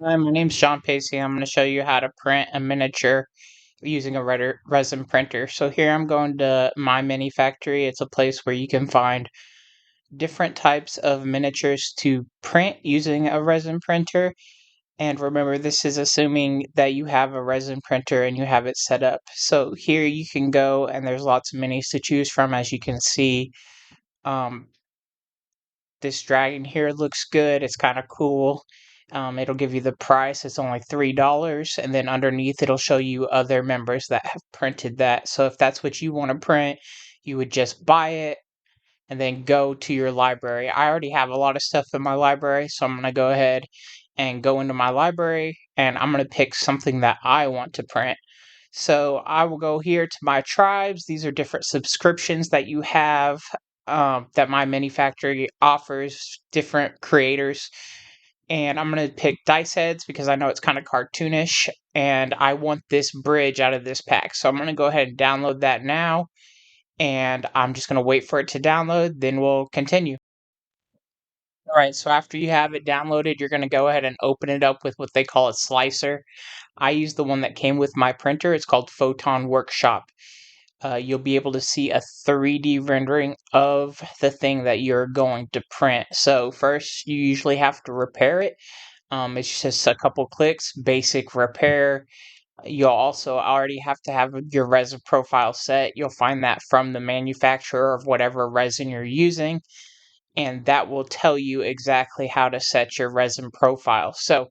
Hi, my name's Sean Pacey. I'm going to show you how to print a miniature using a resin printer. So here I'm going to My Mini Factory. It's a place where you can find different types of miniatures to print using a resin printer. And remember, this is assuming that you have a resin printer and you have it set up. So here you can go and there's lots of minis to choose from, as you can see. Um, this dragon here looks good. It's kind of cool. It'll give you the price. It's only $3. And then underneath, it'll show you other members that have printed that. So if that's what you want to print, you would just buy it and then go to your library. I already have a lot of stuff in my library, so I'm going to go ahead and go into my library and I'm going to pick something that I want to print. So I will go here to my tribes. These are different subscriptions that you have, that My Mini Factory offers different creators. And I'm going to pick dice heads because I know it's kind of cartoonish and I want this bridge out of this pack. So I'm going to go ahead and download that now. And I'm just going to wait for it to download. Then we'll continue. All right, so after you have it downloaded, you're going to go ahead and open it up with what they call a slicer. I use the one that came with my printer. It's called Photon Workshop. You'll be able to see a 3D rendering of the thing that you're going to print. So first, you usually have to repair it. It's just a couple clicks, basic repair. You'll also already have to have your resin profile set. You'll find that from the manufacturer of whatever resin you're using, and that will tell you exactly how to set your resin profile. So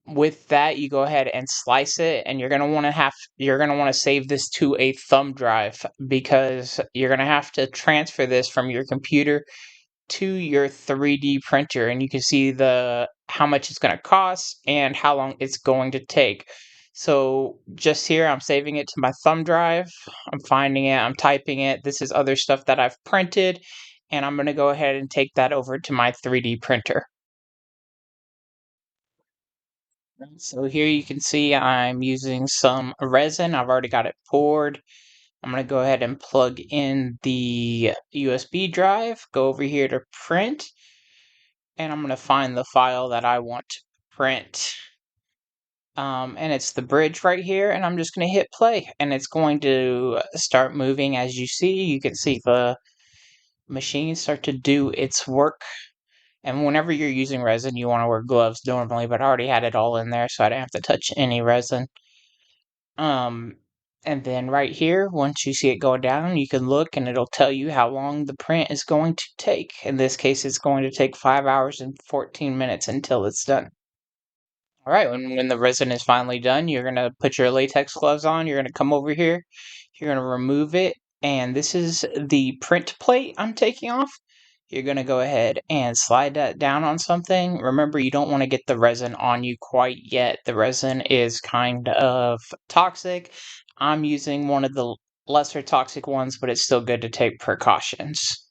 with that, you go ahead and slice it, and you're gonna want to save this to a thumb drive because you're gonna have to transfer this from your computer to your 3D printer, and you can see the how much it's gonna cost and how long it's going to take. So just here, I'm saving it to my thumb drive. I'm finding it. I'm typing it. This is other stuff that I've printed, and I'm gonna go ahead and take that over to my 3D printer. So here you can see I'm using some resin. I've already got it poured. I'm going to go ahead and plug in the USB drive, go over here to print, and I'm going to find the file that I want to print. And it's the bridge right here, and I'm just going to hit play, and it's going to start moving as you see. You can see the machine start to do its work. And whenever you're using resin, you want to wear gloves normally, but I already had it all in there, so I didn't have to touch any resin. Um, and then right here, once you see it go down, you can look and it'll tell you how long the print is going to take. In this case, it's going to take 5 hours and 14 minutes until it's done. All right, when the resin is finally done, you're going to put your latex gloves on. You're going to come over here. You're going to remove it. And this is the print plate I'm taking off. You're going to go ahead and slide that down on something. Remember, you don't want to get the resin on you quite yet. The resin is kind of toxic. I'm using one of the lesser toxic ones, but it's still good to take precautions.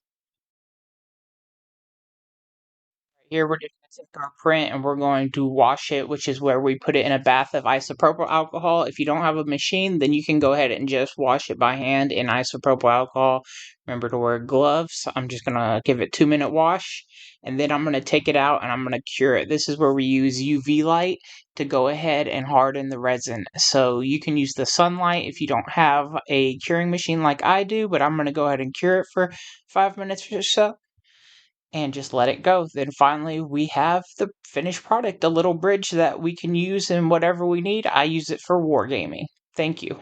Here we're just going to take our print and we're going to wash it, which is where we put it in a bath of isopropyl alcohol. If you don't have a machine, then you can go ahead and just wash it by hand in isopropyl alcohol. Remember to wear gloves. I'm just going to give it 2-minute wash, and then I'm going to take it out and I'm going to cure it. This is where we use UV light to go ahead and harden the resin. So you can use the sunlight if you don't have a curing machine like I do, but I'm going to go ahead and cure it for 5 minutes or so and just let it go. Then finally, we have the finished product, a little bridge that we can use in whatever we need. I use it for wargaming. Thank you.